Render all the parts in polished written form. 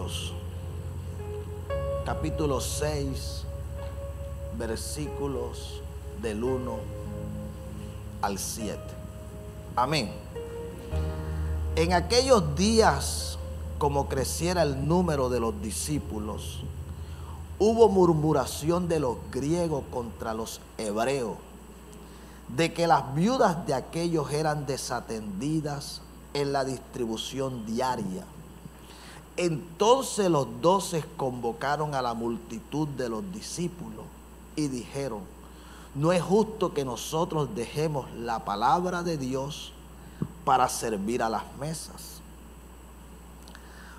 Hechos, capítulo 6, versículos del 1 al 7. Amén. En aquellos días, como creciera el número de los discípulos, hubo murmuración de los griegos contra los hebreos, de que las viudas de aquellos eran desatendidas en la distribución diaria. Entonces los 12 convocaron a la multitud de los discípulos y dijeron: no es justo que nosotros dejemos la palabra de Dios para servir a las mesas.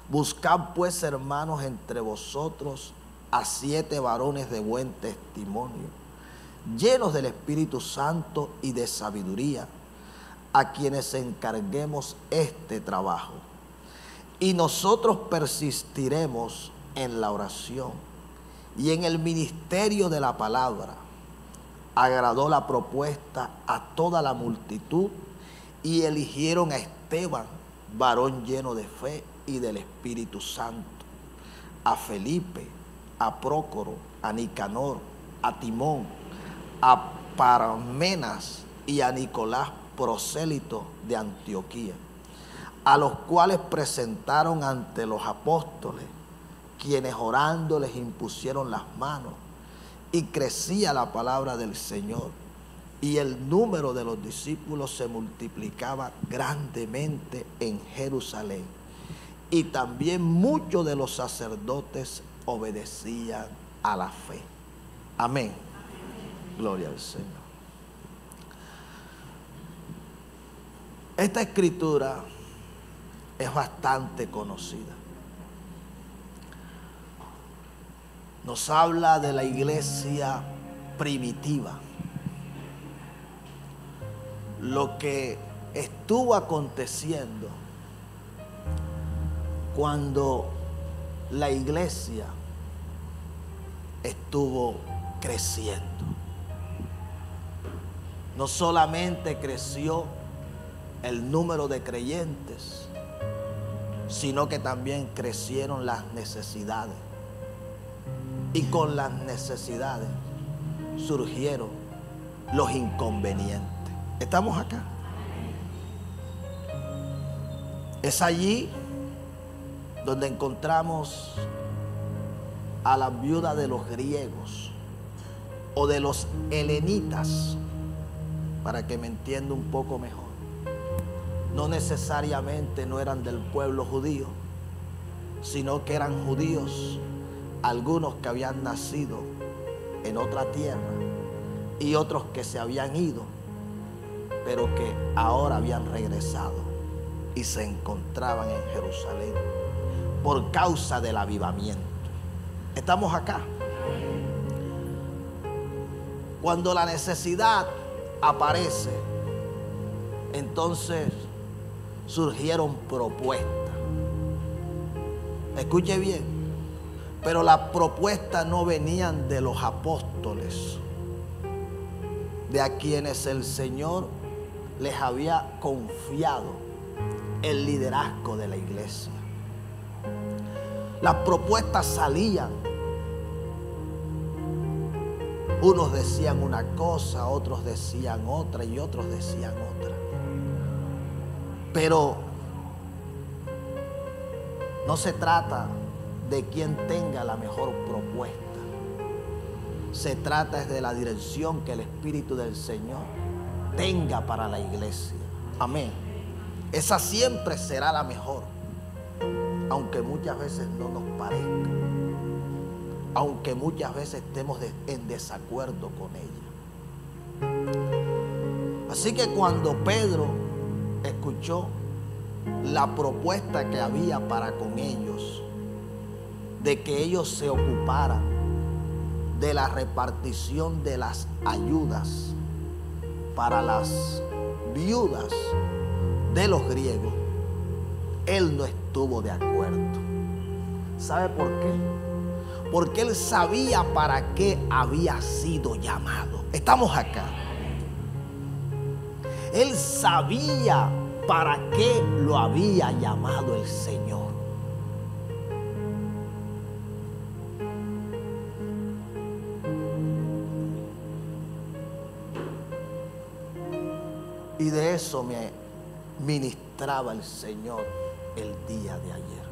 Buscad pues, hermanos, entre vosotros a 7 varones de buen testimonio, llenos del Espíritu Santo y de sabiduría, a quienes encarguemos este trabajo. Y nosotros persistiremos en la oración y en el ministerio de la palabra. Agradó la propuesta a toda la multitud y eligieron a Esteban, varón lleno de fe y del Espíritu Santo, a Felipe, a Prócoro, a Nicanor, a Timón, a Parmenas y a Nicolás, prosélito de Antioquía, a los cuales presentaron ante los apóstoles, quienes orando les impusieron las manos, y crecía la palabra del Señor, y el número de los discípulos se multiplicaba grandemente en Jerusalén, y también muchos de los sacerdotes obedecían a la fe. Amén. Gloria al Señor. Esta escritura es bastante conocida. Nos habla de la iglesia primitiva, lo que estuvo aconteciendo cuando la iglesia estuvo creciendo. No solamente creció el número de creyentes, sino que también crecieron las necesidades. Y con las necesidades surgieron los inconvenientes. ¿Estamos acá? Es allí donde encontramos a la viuda de los griegos o de los helenitas, para que me entienda un poco mejor. No necesariamente no eran del pueblo judío, sino que eran judíos, algunos que habían nacido en otra tierra y otros que se habían ido, pero que ahora habían regresado y se encontraban en Jerusalén por causa del avivamiento. ¿Estamos acá? Cuando la necesidad aparece, entonces surgieron propuestas. Escuche bien, pero las propuestas no venían de los apóstoles, de a quienes el Señor les había confiado el liderazgo de la iglesia. Las propuestas salían. Unos decían una cosa, otros decían otra y otros decían otra. Pero no se trata de quien tenga la mejor propuesta. Se trata de la dirección que el Espíritu del Señor tenga para la iglesia. Amén. Esa siempre será la mejor, aunque muchas veces no nos parezca, aunque muchas veces estemos en desacuerdo con ella. Así que cuando Pedro escuchó la propuesta que había para con ellos, de que ellos se ocuparan de la repartición de las ayudas para las viudas de los griegos, él no estuvo de acuerdo. ¿Sabe por qué? Porque él sabía para qué había sido llamado. Estamos acá. Él sabía para qué lo había llamado el Señor. Y de eso me ministraba el Señor el día de ayer.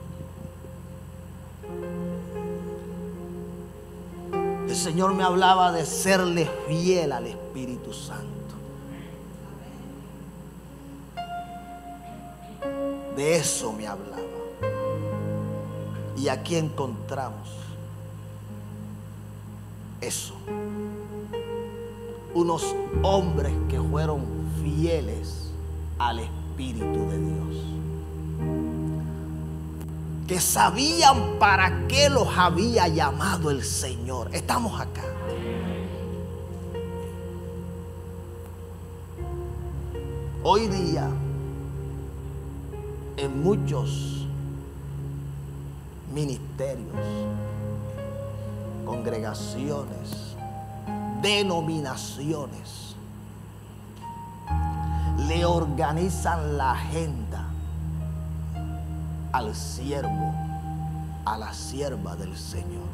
El Señor me hablaba de serle fiel al Espíritu Santo. De eso me hablaba. Y aquí encontramos eso. Unos hombres que fueron fieles al Espíritu de Dios, que sabían para qué los había llamado el Señor. Estamos acá. Hoy día, en muchos ministerios, congregaciones, denominaciones, le organizan la agenda al siervo, a la sierva del Señor.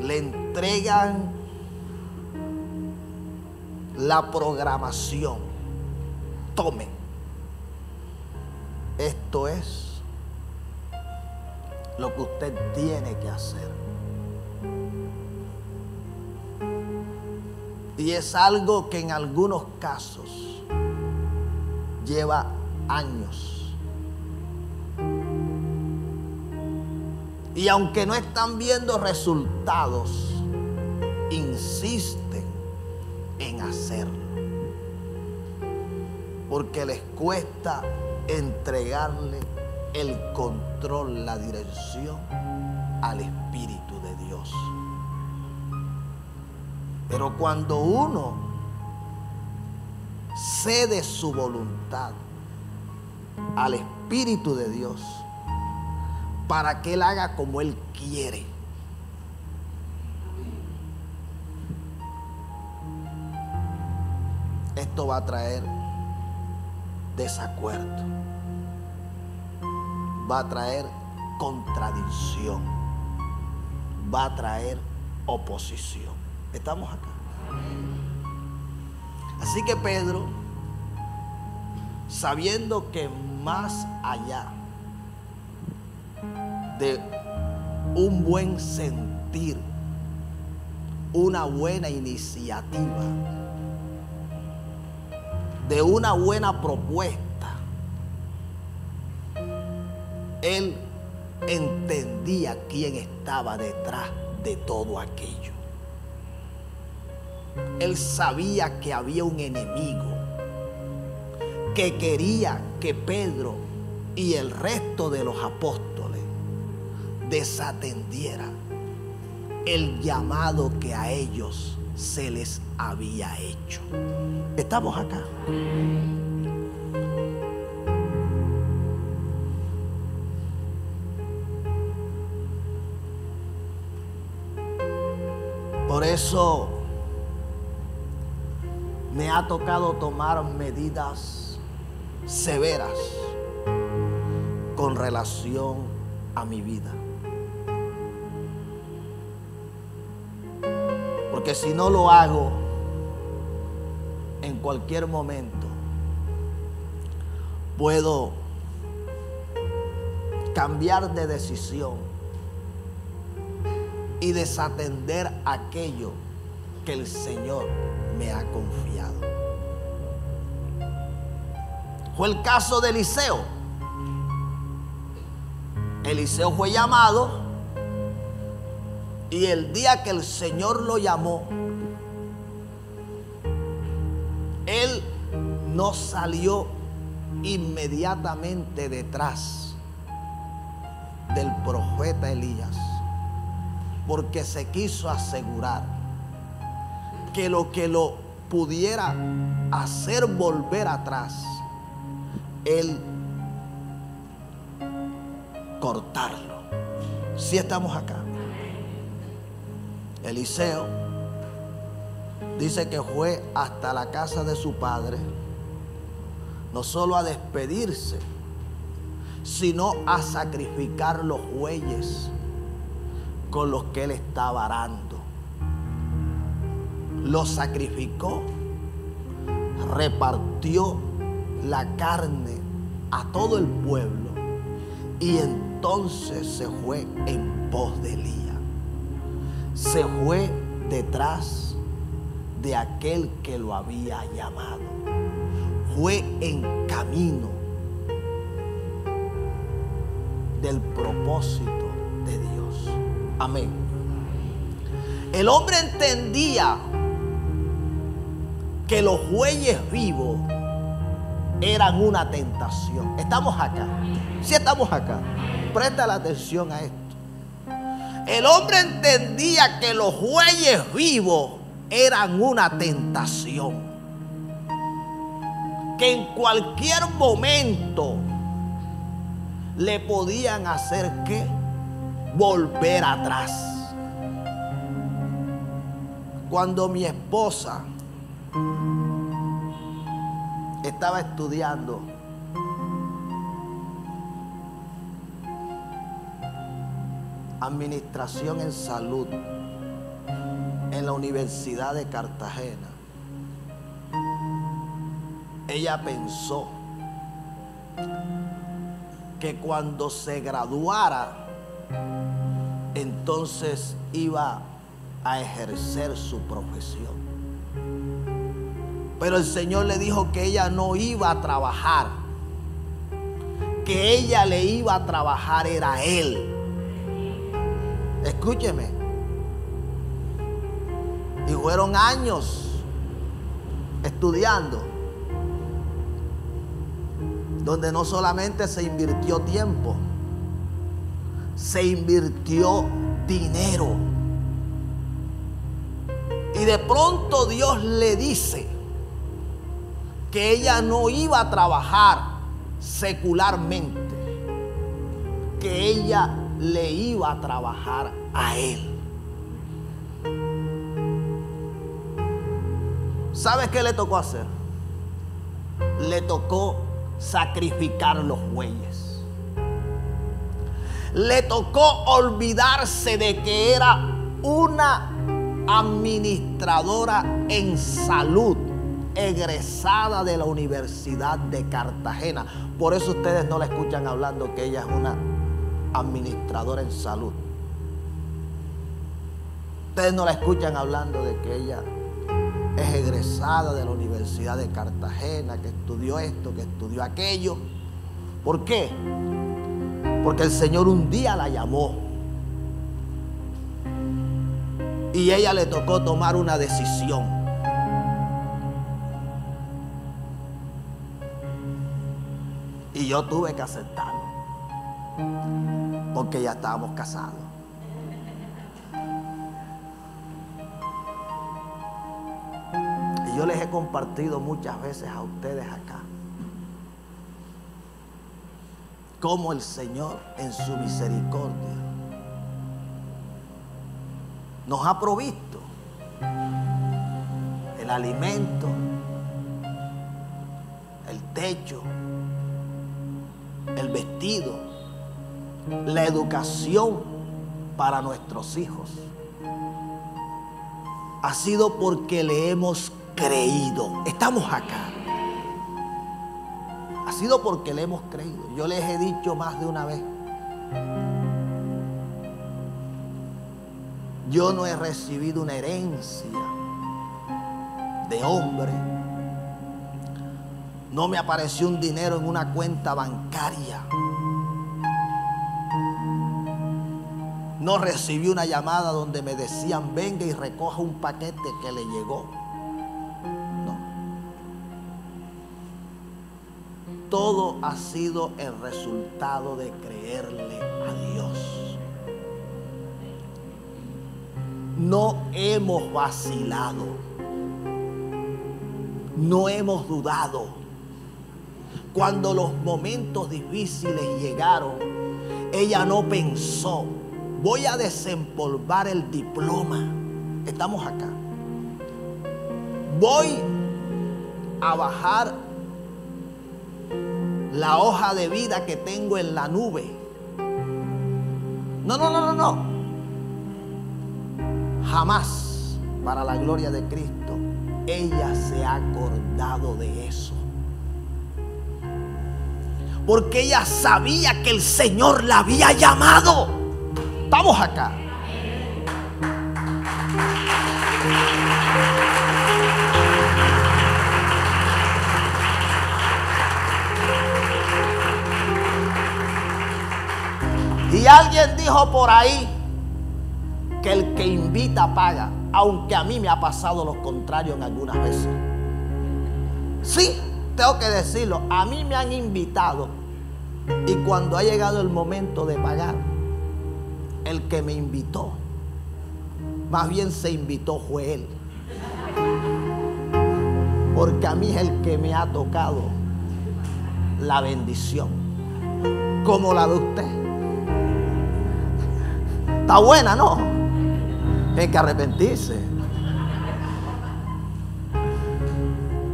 Le entregan la programación. Tomen. Esto es lo que usted tiene que hacer. Y es algo que en algunos casos lleva años. Y aunque no están viendo resultados, insisten en hacerlo. Porque les cuesta entregarle el control, la dirección al Espíritu de Dios. Pero cuando uno cede su voluntad al Espíritu de Dios para que Él haga como Él quiere, esto va a traer desacuerdo, va a traer contradicción, va a traer oposición. Estamos acá. Así que Pedro, sabiendo que más allá de un buen sentir, una buena iniciativa, de una buena propuesta, él entendía quién estaba detrás de todo aquello. Él sabía que había un enemigo que quería que Pedro y el resto de los apóstoles desatendieran el llamado que a ellos se les había hecho. Estamos acá. Por eso me ha tocado tomar medidas severas con relación a mi vida. Porque si no lo hago, en cualquier momento puedo cambiar de decisión y desatender aquello que el Señor me ha confiado. Fue el caso de Eliseo. Eliseo fue llamado y el día que el Señor lo llamó, él no salió inmediatamente detrás del profeta Elías, porque se quiso asegurar que lo pudiera hacer volver atrás, él cortarlo. Si estamos acá. Eliseo dice que fue hasta la casa de su padre, no solo a despedirse, sino a sacrificar los bueyes con los que él estaba arando. Los sacrificó repartió la carne a todo el pueblo y entonces se fue en pos de Elías. Se fue detrás de aquel que lo había llamado. Fue en camino del propósito de Dios. Amén. El hombre entendía que los bueyes vivos eran una tentación. ¿Estamos acá? Sí, estamos acá. Presta la atención a esto. El hombre entendía que los bueyes vivos eran una tentación. Que en cualquier momento le podían hacer ¿qué? Volver atrás. Cuando mi esposa estaba estudiando administración en salud en la Universidad de Cartagena, ella pensó que cuando se graduara, entonces iba a ejercer su profesión. Pero el Señor le dijo que ella no iba a trabajar, que ella le iba a trabajar era a Él. Escúcheme. Y fueron años estudiando, donde no solamente se invirtió tiempo, se invirtió dinero. Y de pronto Dios le dice que ella no iba a trabajar secularmente, que ella le iba a trabajar a Él. ¿Sabes qué le tocó hacer? Le tocó sacrificar los bueyes. Le tocó olvidarse de que era una administradora en salud, egresada de la Universidad de Cartagena. Por eso ustedes no la escuchan hablando que ella es una administradora en salud. Ustedes no la escuchan hablando de que ella es egresada de la Universidad de Cartagena, que estudió esto, que estudió aquello. ¿Por qué? Porque el Señor un día la llamó y a ella le tocó tomar una decisión. Y yo tuve que aceptarlo, porque ya estábamos casados. Y yo les he compartido muchas veces a ustedes acá cómo el Señor en su misericordia nos ha provisto el alimento, el techo, el vestido, la educación para nuestros hijos. Ha sido porque le hemos creído. Estamos acá. Ha sido porque le hemos creído. Yo les he dicho más de una vez, yo no he recibido una herencia de hombre. No me apareció un dinero en una cuenta bancaria. No recibí una llamada donde me decían venga y recoja un paquete que le llegó. No. Todo ha sido el resultado de creerle a Dios. No hemos vacilado. No hemos dudado. Cuando los momentos difíciles llegaron, ella no pensó, voy a desempolvar el diploma. Estamos acá. Voy a bajar la hoja de vida que tengo en la nube. No. Jamás, para la gloria de Cristo, ella se ha acordado de eso. Porque ella sabía que el Señor la había llamado. Estamos acá. Y alguien dijo por ahí que el que invita paga, aunque a mí me ha pasado lo contrario en algunas veces. Sí, tengo que decirlo, a mí me han invitado y cuando ha llegado el momento de pagar, el que me invitó, más bien se invitó fue él. Porque a mí es el que me ha tocado la bendición, como la de usted. Está buena, ¿no? Hay que arrepentirse.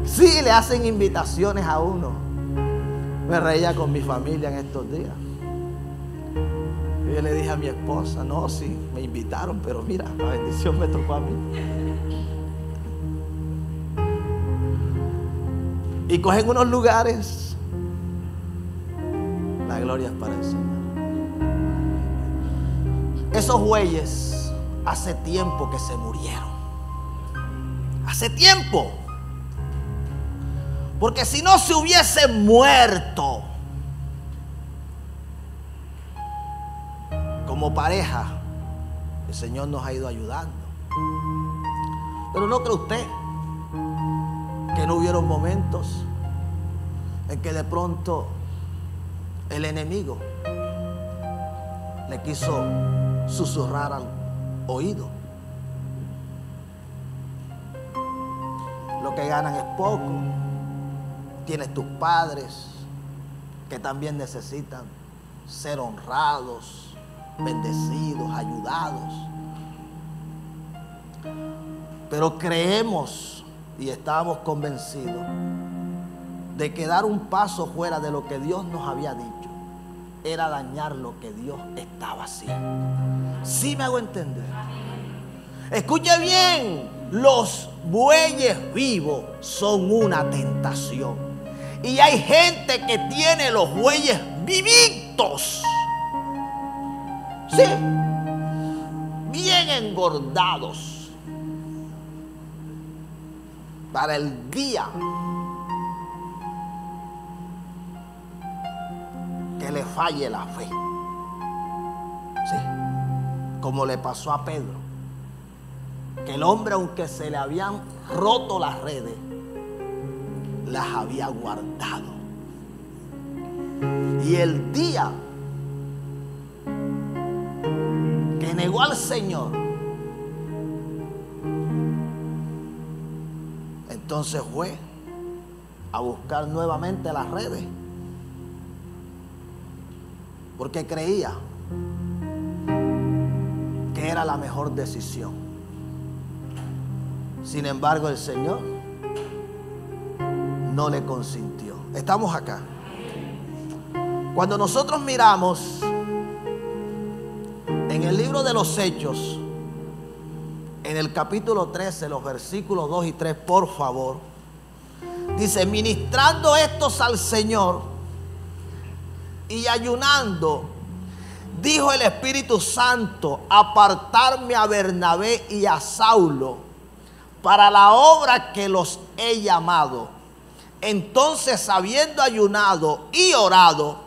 Sí, le hacen invitaciones a uno. Me reía con mi familia en estos días. Y yo le dije a mi esposa, no, sí, me invitaron, pero mira, la bendición me tocó a mí. Y cogen unos lugares. La gloria es para el Señor. Esos bueyes hace tiempo que se murieron. Hace tiempo. Porque si no se hubiesen muerto como pareja, el Señor nos ha ido ayudando. Pero ¿no cree usted que no hubieron momentos en que de pronto el enemigo le quiso susurrar al oído? Lo que ganan es poco. Tienes tus padres que también necesitan ser honrados, bendecidos, ayudados. Pero creemos y estamos convencidos de que dar un paso fuera de lo que Dios nos había dicho era dañar lo que Dios estaba haciendo. ¿Sí me hago entender? Escuche bien, los bueyes vivos son una tentación. Y hay gente que tiene los bueyes vivitos. Sí, bien engordados. Para el día que le falle la fe. Sí, como le pasó a Pedro, que el hombre, aunque se le habían roto las redes, las había guardado. Y el día que negó al Señor, entonces fue a buscar nuevamente las redes, porque creía que era la mejor decisión. Sin embargo, el Señor no le consintió. Estamos acá. Cuando nosotros miramos en el libro de los Hechos, en el capítulo 13, los versículos 2 y 3, por favor, dice: ministrando estos al Señor y ayunando, dijo el Espíritu Santo: apartarme a Bernabé y a Saulo para la obra que los he llamado. Entonces, habiendo ayunado y orado,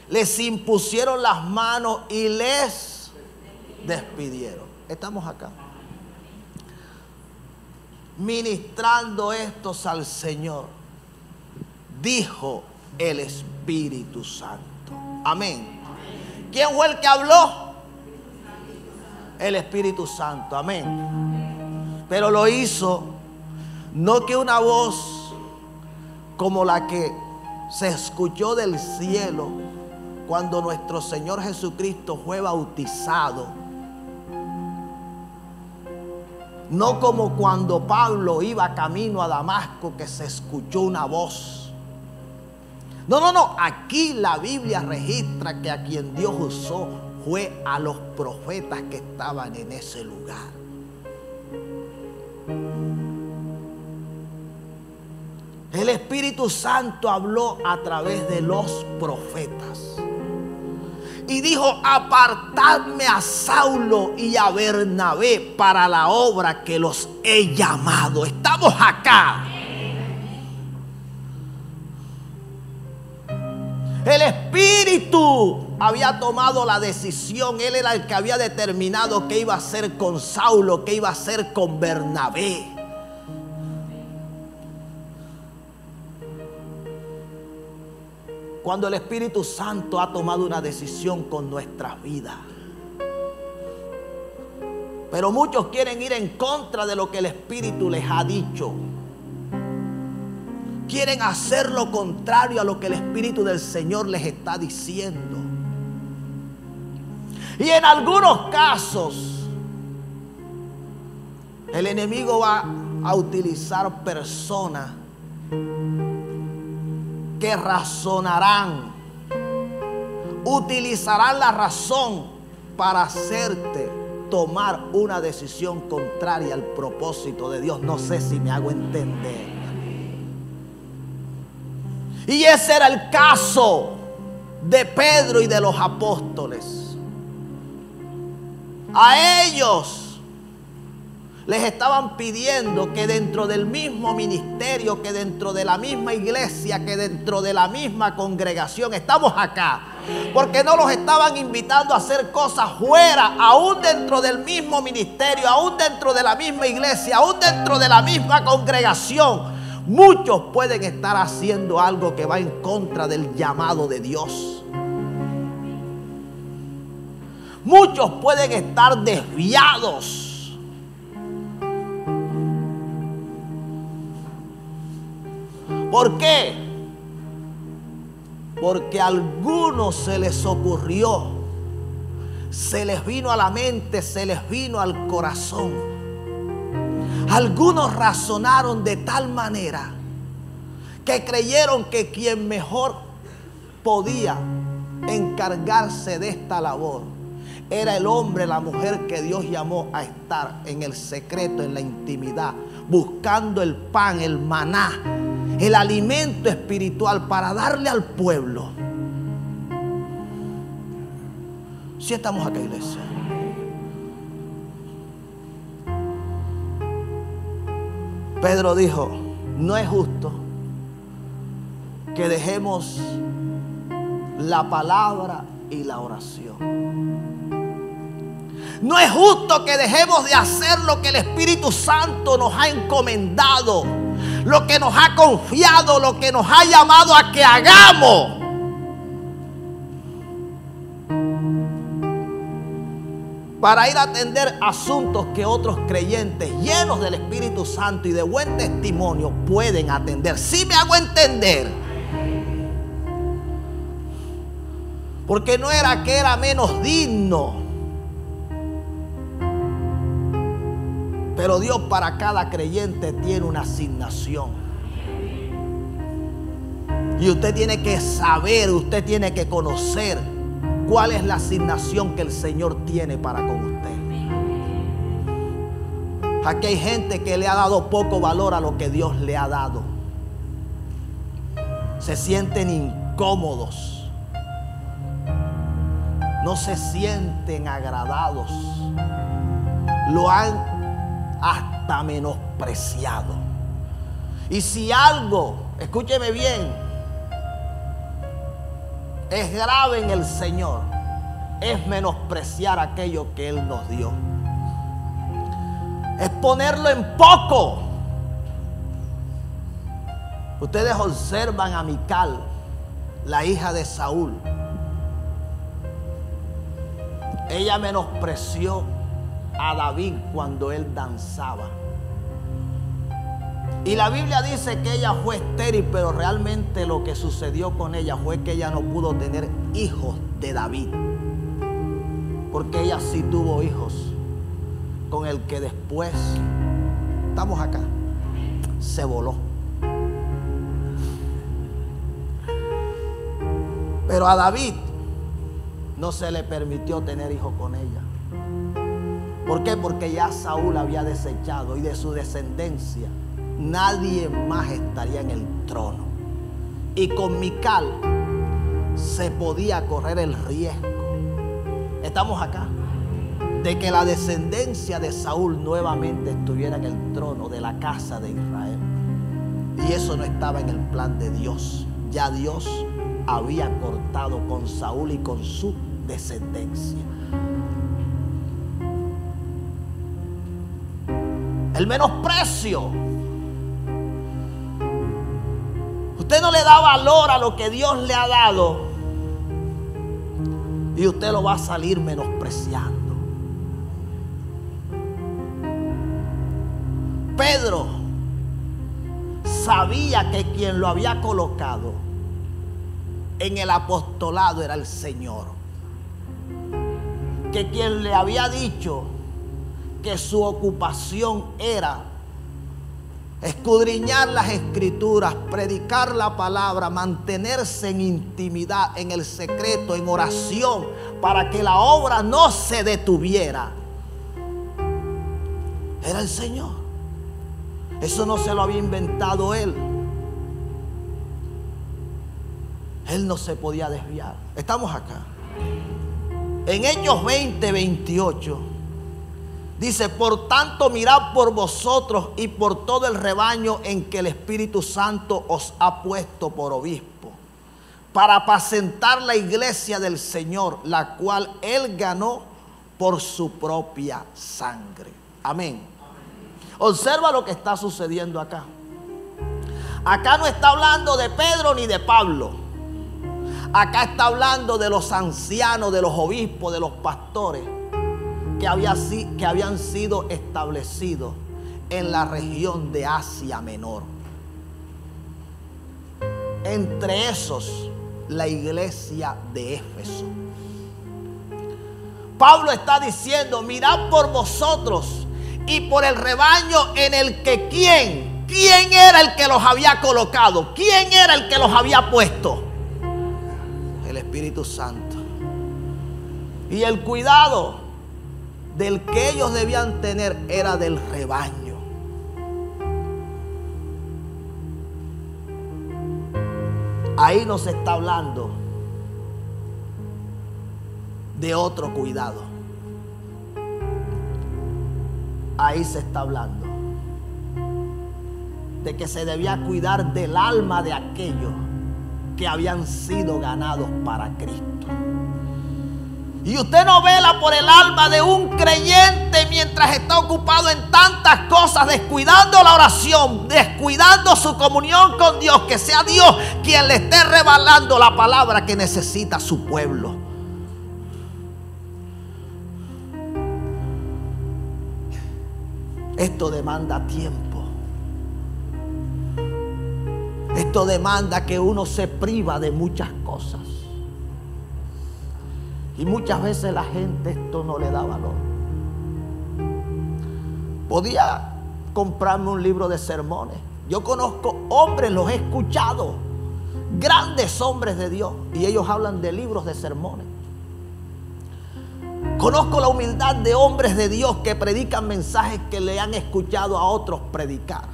les impusieron las manos y les despidieron. Estamos acá. Ministrando estos al Señor, dijo el Espíritu Santo. Amén. ¿Quién fue el que habló? El Espíritu Santo. Amén. Pero lo hizo no que una voz como la que se escuchó del cielo cuando nuestro Señor Jesucristo fue bautizado. No como cuando Pablo iba camino a Damasco, que se escuchó una voz. No. Aquí la Biblia registra que a quien Dios usó fue a los profetas que estaban en ese lugar. El Espíritu Santo habló a través de los profetas. Y dijo: apartadme a Saulo y a Bernabé para la obra que los he llamado. Estamos acá. El Espíritu había tomado la decisión. Él era el que había determinado qué iba a hacer con Saulo, qué iba a hacer con Bernabé. Cuando el Espíritu Santo ha tomado una decisión con nuestras vidas. Pero muchos quieren ir en contra de lo que el Espíritu les ha dicho. Quieren hacer lo contrario a lo que el Espíritu del Señor les está diciendo. Y en algunos casos, el enemigo va a utilizar personas que razonarán, utilizarán la razón para hacerte tomar una decisión contraria al propósito de Dios. No sé si me hago entender. Y ese era el caso de Pedro y de los apóstoles. A ellos les estaban pidiendo que dentro del mismo ministerio, que dentro de la misma iglesia, que dentro de la misma congregación, estamos acá, porque no los estaban invitando a hacer cosas fuera, aún dentro del mismo ministerio, aún dentro de la misma iglesia, aún dentro de la misma congregación. Muchos pueden estar haciendo algo que va en contra del llamado de Dios. Muchos pueden estar desviados. ¿Por qué? Porque a algunos se les ocurrió, se les vino a la mente, se les vino al corazón. Algunos razonaron de tal manera que creyeron que quien mejor podía encargarse de esta labor era el hombre, la mujer que Dios llamó a estar en el secreto, en la intimidad, buscando el pan, el maná, el alimento espiritual para darle al pueblo. Si estamos acá, iglesia. Pedro dijo: no es justo que dejemos la palabra y la oración. No es justo que dejemos de hacer lo que el Espíritu Santo nos ha encomendado, lo que nos ha confiado, lo que nos ha llamado a que hagamos. Para ir a atender asuntos que otros creyentes llenos del Espíritu Santo y de buen testimonio pueden atender. ¿Sí me hago entender? Porque no era que era menos digno. Pero Dios para cada creyente tiene una asignación. Y usted tiene que saber, usted tiene que conocer cuál es la asignación que el Señor tiene para con usted. Aquí hay gente que le ha dado poco valor a lo que Dios le ha dado. Se sienten incómodos. No se sienten agradados. Lo han hasta menospreciado. Y si algo, escúcheme bien, es grave en el Señor, es menospreciar aquello que Él nos dio. Es ponerlo en poco. Ustedes observan a Mical, la hija de Saúl. Ella menospreció a David cuando él danzaba. Y la Biblia dice que ella fue estéril, pero realmente lo que sucedió con ella fue que ella no pudo tener hijos de David, porque ella sí tuvo hijos con el que después, estamos acá, se voló. Pero a David no se le permitió tener hijos con ella. ¿Por qué? Porque ya Saúl había desechado, y de su descendencia nadie más estaría en el trono. Y con Mical se podía correr el riesgo, estamos acá, de que la descendencia de Saúl nuevamente estuviera en el trono de la casa de Israel. Y eso no estaba en el plan de Dios. Ya Dios había cortado con Saúl y con su descendencia. El menosprecio. Usted no le da valor a lo que Dios le ha dado y usted lo va a salir menospreciando. Pedro sabía que quien lo había colocado en el apostolado era el Señor. Que quien le había dicho que su ocupación era escudriñar las escrituras, predicar la palabra, mantenerse en intimidad, en el secreto, en oración, para que la obra no se detuviera, era el Señor. Eso no se lo había inventado él. Él no se podía desviar. Estamos acá. En Hechos 20:28 dice: por tanto, mirad por vosotros y por todo el rebaño en que el Espíritu Santo os ha puesto por obispo, para apacentar la iglesia del Señor, la cual Él ganó por su propia sangre. Amén. Observa lo que está sucediendo acá. Acá no está hablando de Pedro ni de Pablo. Acá está hablando de los ancianos, de los obispos, de los pastores que habían sido establecidos en la región de Asia Menor. Entre esos, la iglesia de Éfeso. Pablo está diciendo: mirad por vosotros y por el rebaño en el que ¿quién era el que los había colocado? ¿Quién era el que los había puesto? El Espíritu Santo. Y el cuidado del que ellos debían tener era del rebaño. Ahí no se está hablando de otro cuidado. Ahí se está hablando de que se debía cuidar del alma de aquellos que habían sido ganados para Cristo. Y usted no vela por el alma de un creyente mientras está ocupado en tantas cosas, descuidando la oración, descuidando su comunión con Dios. Que sea Dios quien le esté revelando la palabra que necesita su pueblo. Esto demanda tiempo. Esto demanda que uno se priva de muchas cosas. Y muchas veces la gente esto no le da valor. Podía comprarme un libro de sermones. Yo conozco hombres, los he escuchado, grandes hombres de Dios, y ellos hablan de libros de sermones. Conozco la humildad de hombres de Dios que predican mensajes que le han escuchado a otros predicar.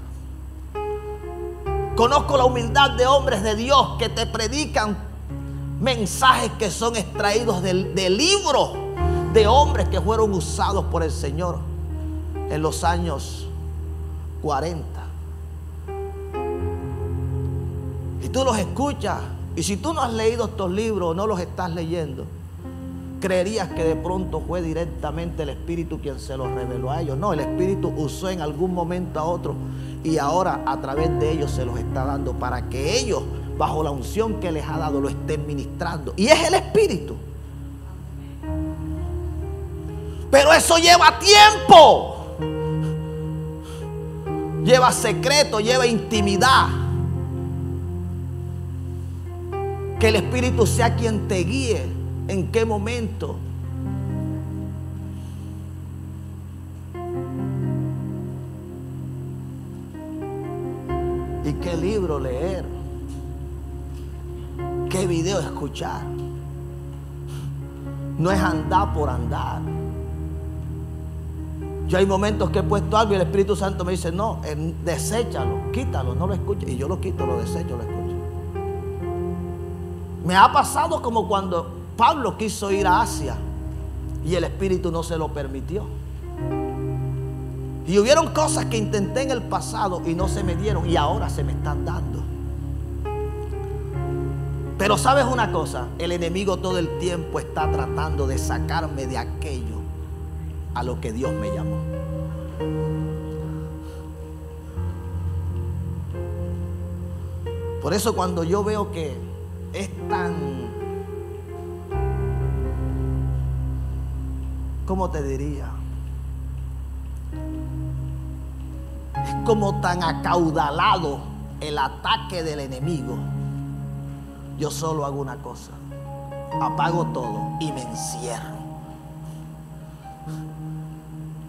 Conozco la humildad de hombres de Dios que te predican mensajes que son extraídos de libros de hombres que fueron usados por el Señor en los años 40. Y tú los escuchas, y si tú no has leído estos libros o no los estás leyendo, creerías que de pronto fue directamente el Espíritu quien se los reveló a ellos. No, el Espíritu usó en algún momento a otros y ahora a través de ellos se los está dando para que ellos, bajo la unción que les ha dado, lo estén ministrando. Y es el Espíritu. Pero eso lleva tiempo. Lleva secreto, lleva intimidad. Que el Espíritu sea quien te guíe. ¿En qué momento? ¿Y qué libro leer? ¿Qué video escuchar? No es andar por andar. Yo hay momentos que he puesto algo y el Espíritu Santo me dice, no, deséchalo, quítalo, no lo escuches. Y yo lo quito, lo desecho, lo escucho. Me ha pasado como cuando Pablo quiso ir a Asia y el Espíritu no se lo permitió. Y hubieron cosas que intenté en el pasado y no se me dieron y ahora se me están dando. Pero sabes una cosa, el enemigo todo el tiempo está tratando de sacarme de aquello a lo que Dios me llamó. Por eso cuando yo veo que es tan, ¿cómo te diría? Es como tan acaudalado el ataque del enemigo. Yo solo hago una cosa, apago todo y me encierro.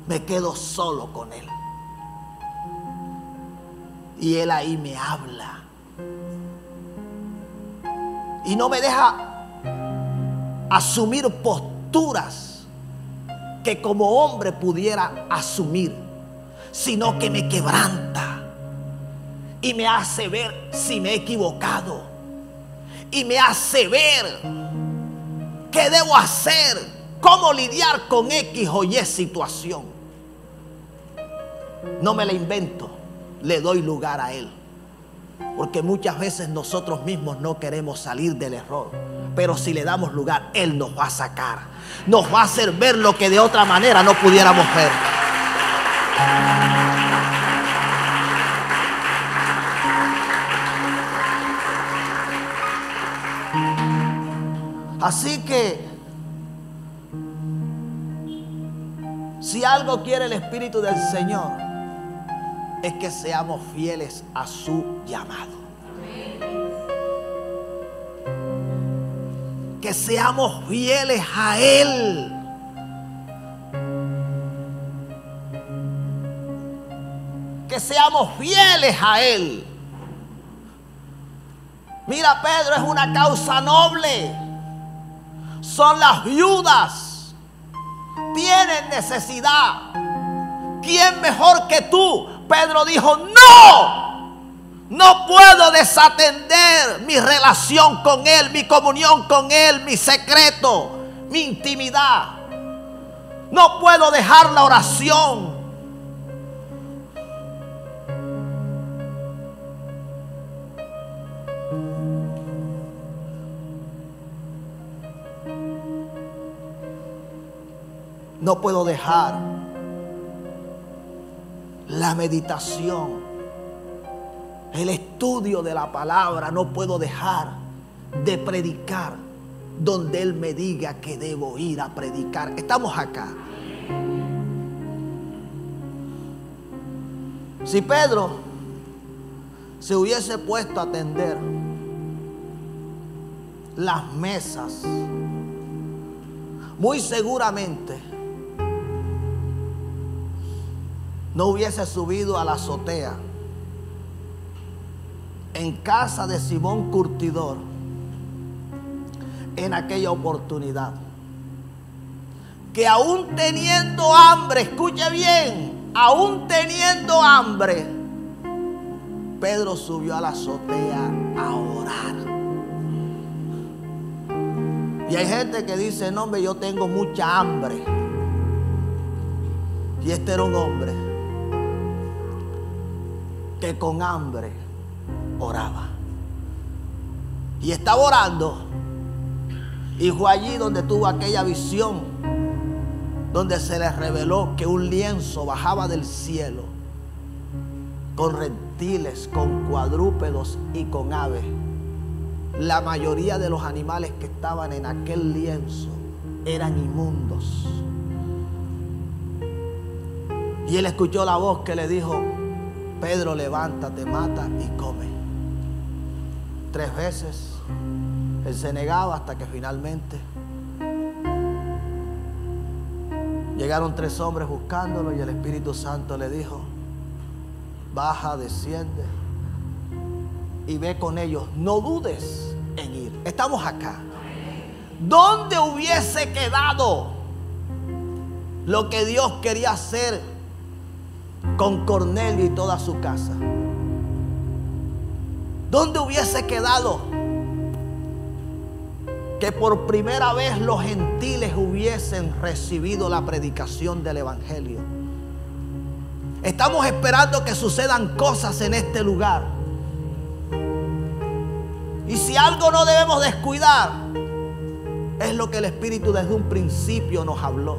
Me quedo solo con él. Y él ahí me habla. Y no me deja asumir posturas que como hombre pudiera asumir, sino que me quebranta y me hace ver si me he equivocado y me hace ver qué debo hacer, cómo lidiar con X o Y situación. No me la invento, le doy lugar a él. Porque muchas veces nosotros mismos no queremos salir del error. Pero si le damos lugar, él nos va a sacar. Nos va a hacer ver lo que de otra manera no pudiéramos ver. Así que, si algo quiere el Espíritu del Señor, es que seamos fieles a su llamado. Que seamos fieles a Él. Que seamos fieles a Él. Mira, Pedro, es una causa noble. Son las viudas. Tienen necesidad. ¿Quién mejor que tú? Pedro dijo, no puedo desatender mi relación con Él, mi comunión con Él, mi secreto, mi intimidad. No puedo dejar la oración. No puedo dejar la meditación, el estudio de la palabra. No puedo dejar de predicar donde Él me diga que debo ir a predicar. Estamos acá. Si Pedro se hubiese puesto a atender las mesas, muy seguramente no hubiese subido a la azotea en casa de Simón Curtidor en aquella oportunidad. Que aún teniendo hambre, escuche bien, aún teniendo hambre, Pedro subió a la azotea a orar. Y hay gente que dice, no hombre, yo tengo mucha hambre. Y este era un hombre que con hambre oraba. Y estaba orando. Y fue allí donde tuvo aquella visión, donde se le reveló que un lienzo bajaba del cielo con reptiles, con cuadrúpedos y con aves. La mayoría de los animales que estaban en aquel lienzo eran inmundos. Y él escuchó la voz que le dijo, Pedro, levántate, mata y come. 3 veces él se negaba hasta que finalmente llegaron 3 hombres buscándolo y el Espíritu Santo le dijo, baja, desciende y ve con ellos, no dudes en ir. Estamos acá. ¿Dónde hubiese quedado lo que Dios quería hacer con Cornelio y toda su casa? ¿Dónde hubiese quedado que por primera vez los gentiles hubiesen recibido la predicación del evangelio? Estamos esperando que sucedan cosas en este lugar. Y si algo no debemos descuidar, es lo que el Espíritu desde un principio nos habló.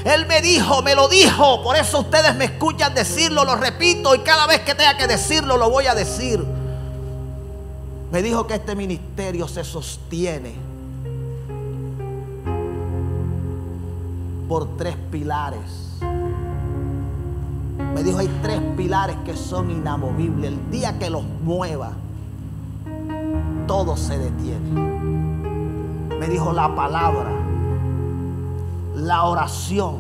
Él me dijo, me lo dijo. Por eso ustedes me escuchan decirlo, lo repito, y cada vez que tenga que decirlo, lo voy a decir. Me dijo que este ministerio se sostiene por 3 pilares. Me dijo, hay 3 pilares que son inamovibles. El día que los mueva, todo se detiene. Me dijo, la palabra, la oración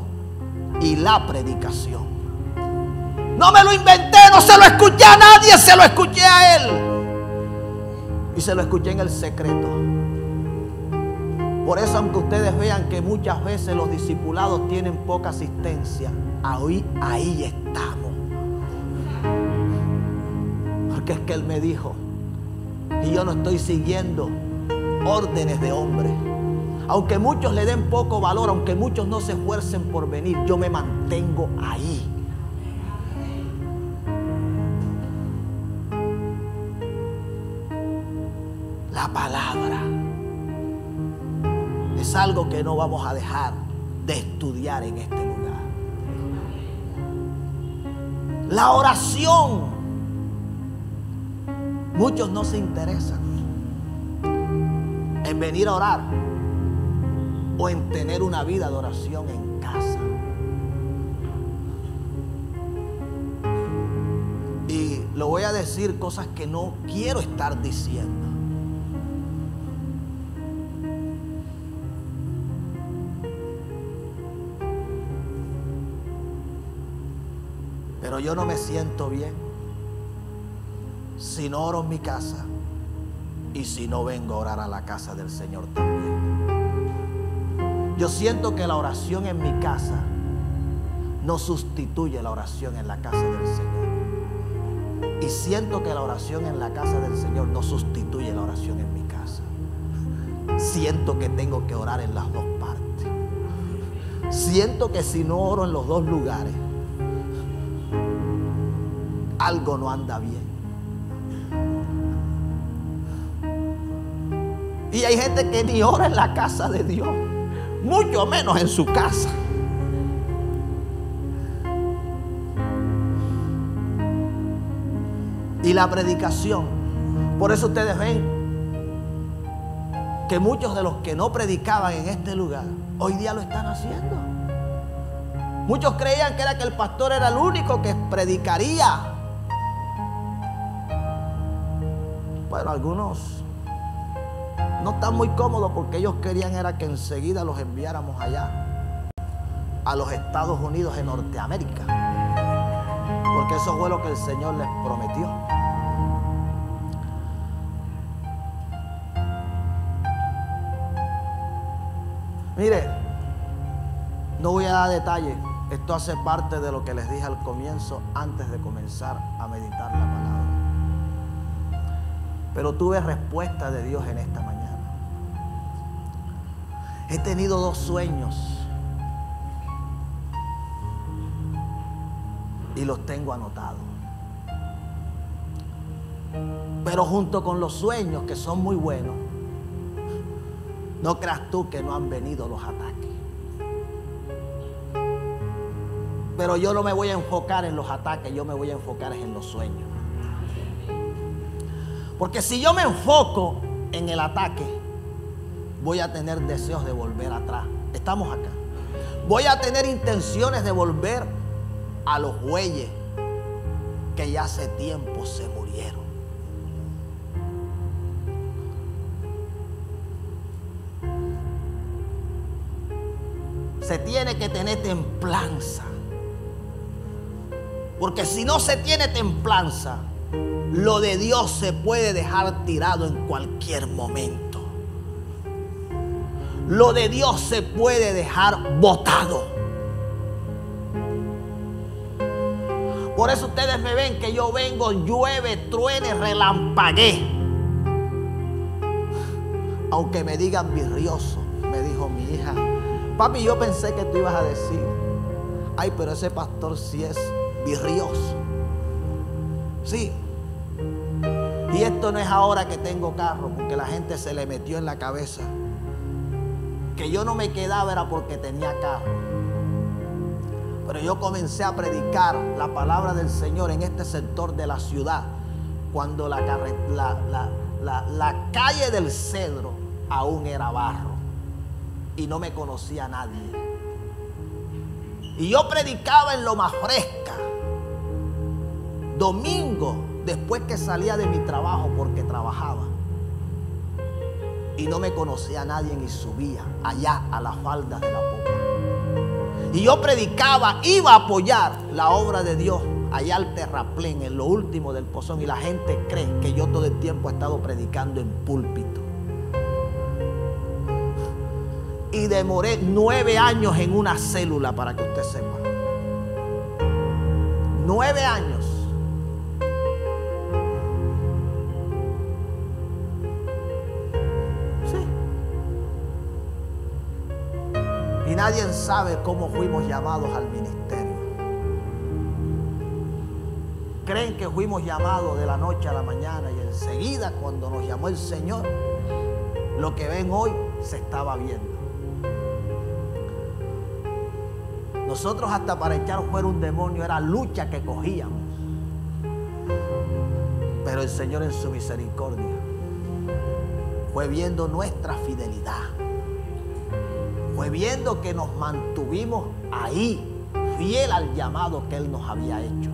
y la predicación. No me lo inventé, no se lo escuché a nadie, se lo escuché a él. Y se lo escuché en el secreto. Por eso, aunque ustedes vean que muchas veces los discipulados tienen poca asistencia, ahí estamos. Porque es que él me dijo, y yo no estoy siguiendo órdenes de hombre. Aunque muchos le den poco valor, aunque muchos no se esfuercen por venir, yo me mantengo ahí. La palabra es algo que no vamos a dejar de estudiar en este lugar. La oración. Muchos no se interesan en venir a orar o en tener una vida de oración en casa. Y lo voy a decir cosas que no quiero estar diciendo. Pero yo no me siento bien si no oro en mi casa y si no vengo a orar a la casa del Señor también. Yo siento que la oración en mi casa no sustituye la oración en la casa del Señor. Y siento que la oración en la casa del Señor no sustituye la oración en mi casa. Siento que tengo que orar en las 2 partes. Siento que si no oro en los 2 lugares, algo no anda bien. Y hay gente que ni ora en la casa de Dios, mucho menos en su casa. Y la predicación. Por eso ustedes ven que muchos de los que no predicaban en este lugar, hoy día lo están haciendo. Muchos creían que era que el pastor era el único que predicaría. Bueno, algunos no están muy cómodos porque ellos querían era que enseguida los enviáramos allá a los Estados Unidos de Norteamérica, porque eso fue lo que el Señor les prometió. Mire, no voy a dar detalles. Esto hace parte de lo que les dije al comienzo, antes de comenzar a meditar la palabra. Pero tuve respuesta de Dios en esta mañana. He tenido 2 sueños y los tengo anotados. Pero junto con los sueños, que son muy buenos, no creas tú que no han venido los ataques. Pero yo no me voy a enfocar en los ataques, yo me voy a enfocar en los sueños. Porque si yo me enfoco en el ataque, voy a tener deseos de volver atrás. Estamos acá. Voy a tener intenciones de volver a los bueyes que ya hace tiempo se murieron. Se tiene que tener templanza. Porque si no se tiene templanza, lo de Dios se puede dejar tirado en cualquier momento. Lo de Dios se puede dejar botado. Por eso ustedes me ven que yo vengo, llueve, truene, relampaguee. Aunque me digan virrioso, me dijo mi hija. Papi, yo pensé que tú ibas a decir, ay, pero ese pastor sí es virrioso. Sí. Y esto no es ahora que tengo carro, porque la gente se le metió en la cabeza que yo no me quedaba era porque tenía carro. Pero yo comencé a predicar la palabra del Señor en este sector de la ciudad cuando la calle del Cedro aún era barro y no me conocía nadie. Y yo predicaba en Loma Fresca, domingo después que salía de mi trabajo, porque trabajaba, y no me conocía nadie, y subía allá a las faldas de la Popa. Y yo predicaba, iba a apoyar la obra de Dios allá al terraplén, en lo último del Pozón, y la gente cree que yo todo el tiempo he estado predicando en púlpito. Y demoré 9 años en una célula, para que usted sepa. 9 años. Y nadie sabe cómo fuimos llamados al ministerio. Creen que fuimos llamados de la noche a la mañana, y enseguida cuando nos llamó el Señor, lo que ven hoy se estaba viendo. Nosotros hasta para echar fuera un demonio era lucha que cogíamos. Pero el Señor en su misericordia fue viendo nuestra fidelidad. Fue viendo que nos mantuvimos ahí, fiel al llamado que Él nos había hecho.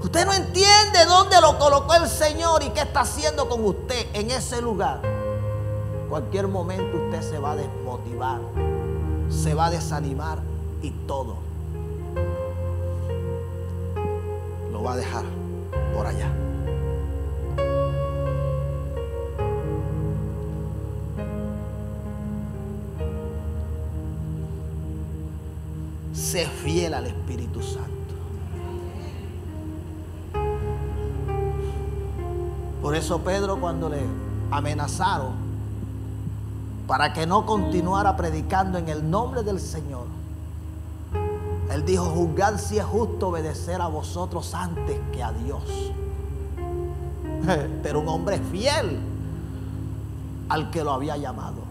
Usted no entiende dónde lo colocó el Señor y qué está haciendo con usted en ese lugar. Cualquier momento usted se va a desmotivar, se va a desanimar y todo lo va a dejar por allá. Sé fiel al Espíritu Santo. Por eso Pedro, cuando le amenazaron para que no continuara predicando en el nombre del Señor, él dijo: juzgad si es justo obedecer a vosotros antes que a Dios. Pero un hombre fiel al que lo había llamado.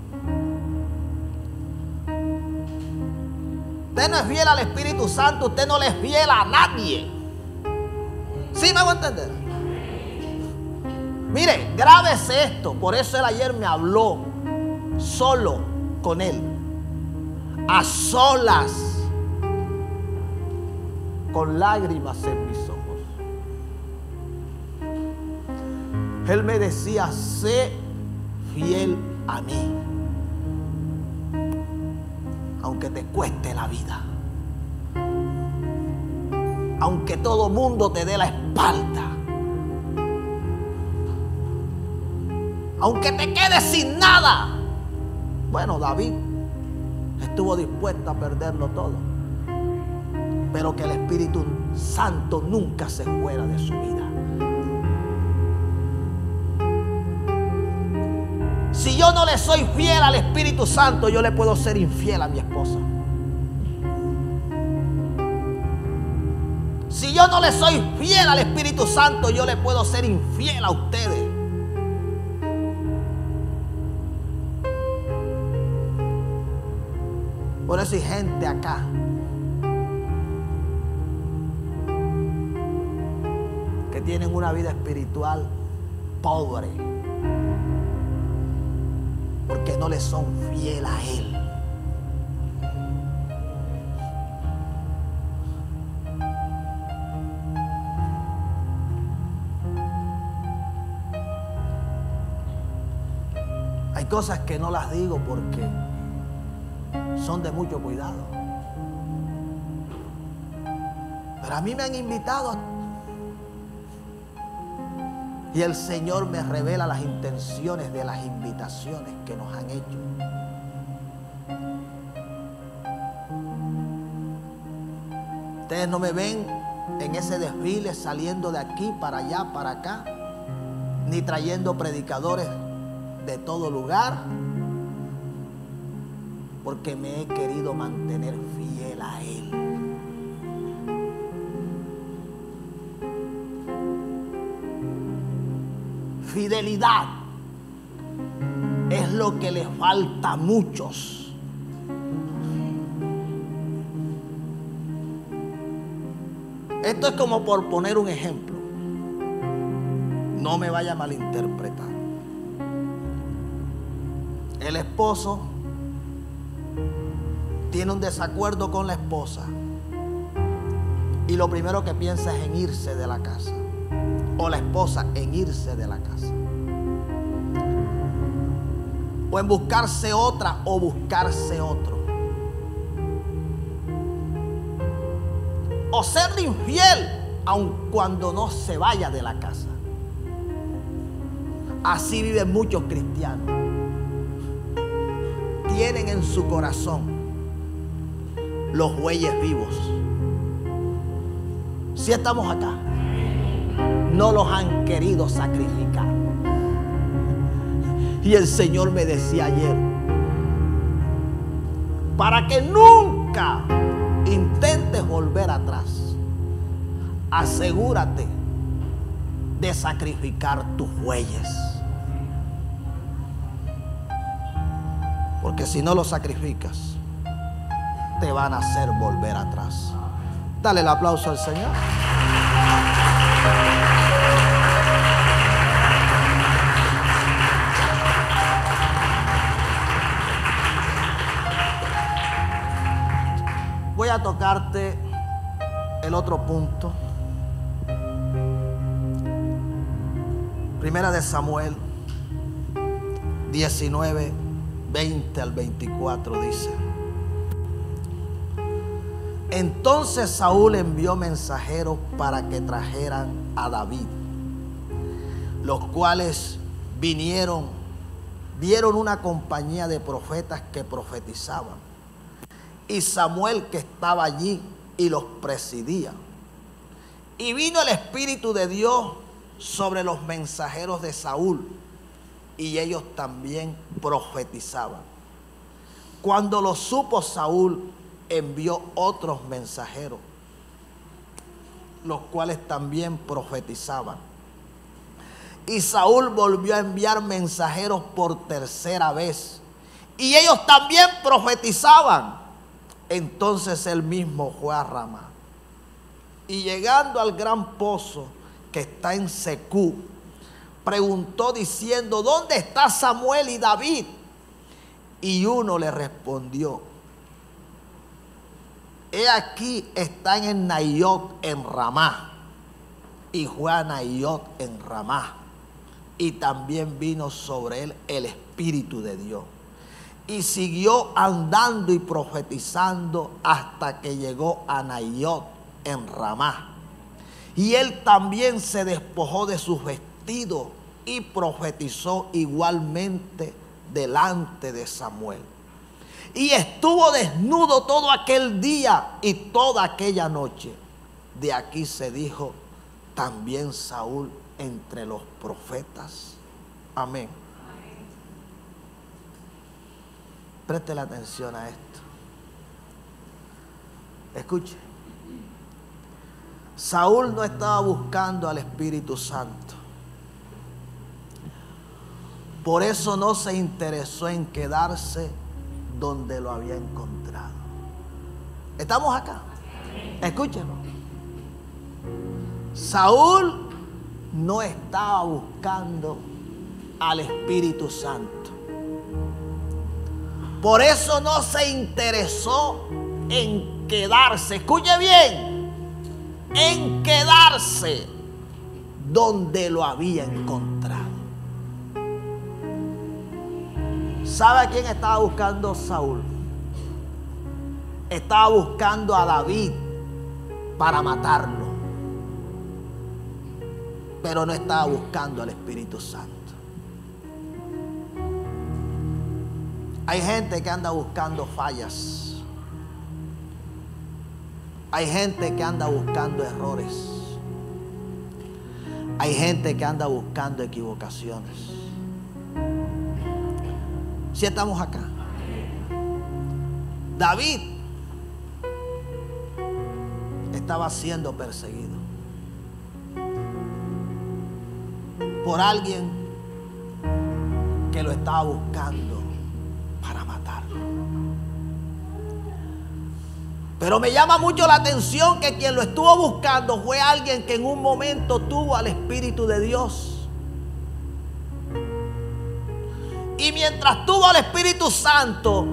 Usted no es fiel al Espíritu Santo, usted no le es fiel a nadie. ¿Sí me hago entender? Mire, grábese esto. Por eso él ayer me habló solo con él, a solas, con lágrimas en mis ojos. Él me decía: sé fiel a mí, aunque te cueste la vida, aunque todo mundo te dé la espalda, aunque te quedes sin nada. Bueno, David estuvo dispuesto a perderlo todo, pero que el Espíritu Santo nunca se fuera de su vida. Si yo no le soy fiel al Espíritu Santo, yo le puedo ser infiel a mi esposa. Si yo no le soy fiel al Espíritu Santo, yo le puedo ser infiel a ustedes. Por eso hay gente acá que tienen una vida espiritual pobre, porque no le son fiel a Él. Hay cosas que no las digo porque son de mucho cuidado, pero a mí me han invitado y el Señor me revela las intenciones de las invitaciones que nos han hecho. Ustedes no me ven en ese desfile saliendo de aquí para allá, para acá, ni trayendo predicadores de todo lugar, porque me he querido mantener fiel a Él. Fidelidad es lo que les falta a muchos. Esto es como por poner un ejemplo. No me vaya a malinterpretar. El esposo tiene un desacuerdo con la esposa y lo primero que piensa es en irse de la casa, o la esposa en irse de la casa, o en buscarse otra o buscarse otro, o serle infiel aun cuando no se vaya de la casa. Así viven muchos cristianos. Tienen en su corazón los bueyes vivos. Si estamos acá, no los han querido sacrificar. Y el Señor me decía ayer, para que nunca intentes volver atrás, asegúrate de sacrificar tus bueyes. Porque si no los sacrificas, te van a hacer volver atrás. Dale el aplauso al Señor. Voy a tocarte el otro punto. Primera de Samuel 19, 20 al 24 dice: entonces Saúl envió mensajeros para que trajeran a David, los cuales vieron una compañía de profetas que profetizaban, y Samuel que estaba allí y los presidía. Y vino el Espíritu de Dios sobre los mensajeros de Saúl, y ellos también profetizaban. Cuando lo supo Saúl, envió otros mensajeros, los cuales también profetizaban. Y Saúl volvió a enviar mensajeros por tercera vez, y ellos también profetizaban. Entonces él mismo fue a Ramá, y llegando al gran pozo que está en Secú, preguntó diciendo: ¿dónde está Samuel y David? Y uno le respondió: he aquí, están en Naiot en Ramá. Y fue a Naiot en Ramá, y también vino sobre él el Espíritu de Dios, y siguió andando y profetizando hasta que llegó a Naiot en Ramá. Y él también se despojó de sus vestidos y profetizó igualmente delante de Samuel. Y estuvo desnudo todo aquel día y toda aquella noche. De aquí se dijo: también Saúl entre los profetas. Amén. Preste la atención a esto. Escuche. Saúl no estaba buscando al Espíritu Santo. Por eso no se interesó en quedarse donde lo había encontrado. ¿Estamos acá? Escúchenos. Saúl no estaba buscando al Espíritu Santo. Por eso no se interesó en quedarse. Escuche bien. En quedarse donde lo había encontrado. ¿Sabe a quién estaba buscando Saúl? Estaba buscando a David para matarlo, pero no estaba buscando al Espíritu Santo. Hay gente que anda buscando fallas. Hay gente que anda buscando errores. Hay gente que anda buscando equivocaciones. ¿Sí estamos acá? David estaba siendo perseguido por alguien que lo estaba buscando para matarlo. Pero me llama mucho la atención que quien lo estuvo buscando fue alguien que en un momento tuvo al Espíritu de Dios. Y mientras tuvo al Espíritu Santo,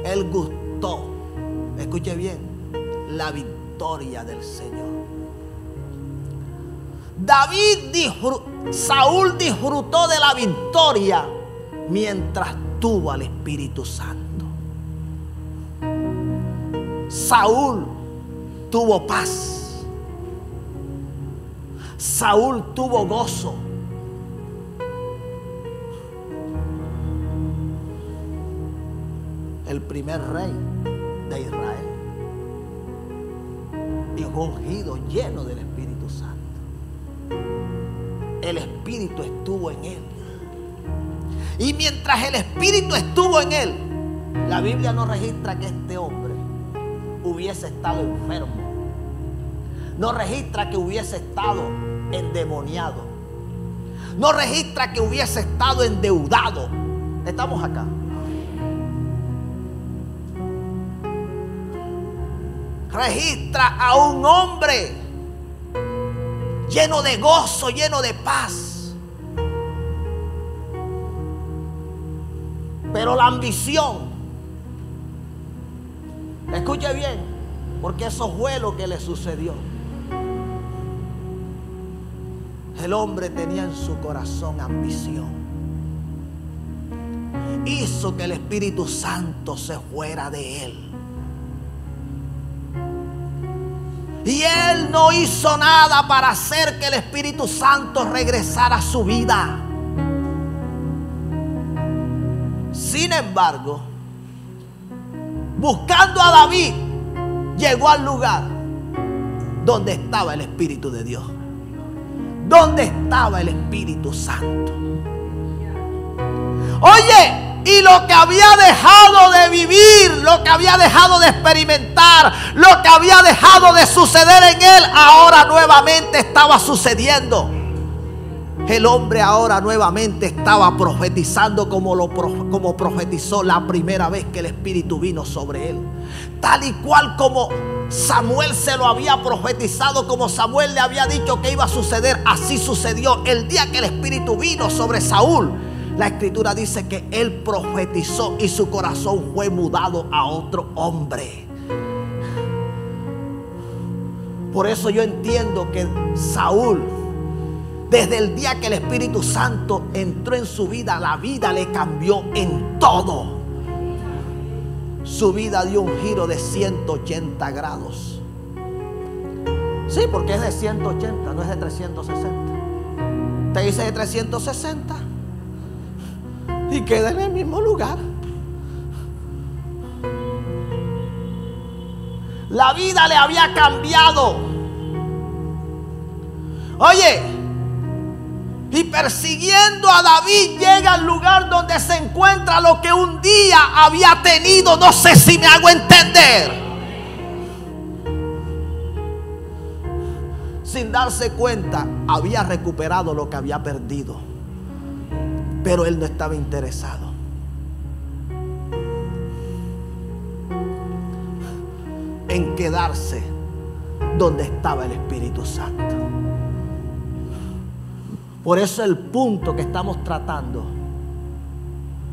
él gustó, escuche bien, la victoria del Señor. Saúl disfrutó de la victoria mientras tuvo al Espíritu Santo. Saúl tuvo paz. Saúl tuvo gozo. El primer rey de Israel. Y fue ungido, lleno del Espíritu Santo. El Espíritu estuvo en él. Y mientras el Espíritu estuvo en él, la Biblia no registra que este hombre hubiese estado enfermo. No registra que hubiese estado endemoniado. No registra que hubiese estado endeudado. Estamos acá. Registra a un hombre lleno de gozo, lleno de paz. Pero la ambición, escuche bien, porque eso fue lo que le sucedió. El hombre tenía en su corazón ambición. Hizo que el Espíritu Santo se fuera de él. Y él no hizo nada para hacer que el Espíritu Santo regresara a su vida. Sin embargo, buscando a David, llegó al lugar donde estaba el Espíritu de Dios, donde estaba el Espíritu Santo. Oye, y lo que había dejado de vivir, lo que había dejado de experimentar, lo que había dejado de suceder en él, ahora nuevamente estaba sucediendo. El hombre ahora nuevamente estaba profetizando como profetizó la primera vez que el Espíritu vino sobre él. Tal y cual como Samuel se lo había profetizado, como Samuel le había dicho que iba a suceder, así sucedió. El día que el Espíritu vino sobre Saúl, la Escritura dice que él profetizó y su corazón fue mudado a otro hombre. Por eso yo entiendo que Saúl, desde el día que el Espíritu Santo entró en su vida, la vida le cambió en todo. Su vida dio un giro de 180 grados. Sí, porque es de 180, no es de 360. Te dice de 360 y queda en el mismo lugar. La vida le había cambiado. Oye, y persiguiendo a David llega al lugar donde se encuentra lo que un día había tenido. No sé si me hago entender. Sin darse cuenta, había recuperado lo que había perdido. Pero él no estaba interesado. En quedarse donde estaba el Espíritu Santo. Por eso el punto que estamos tratando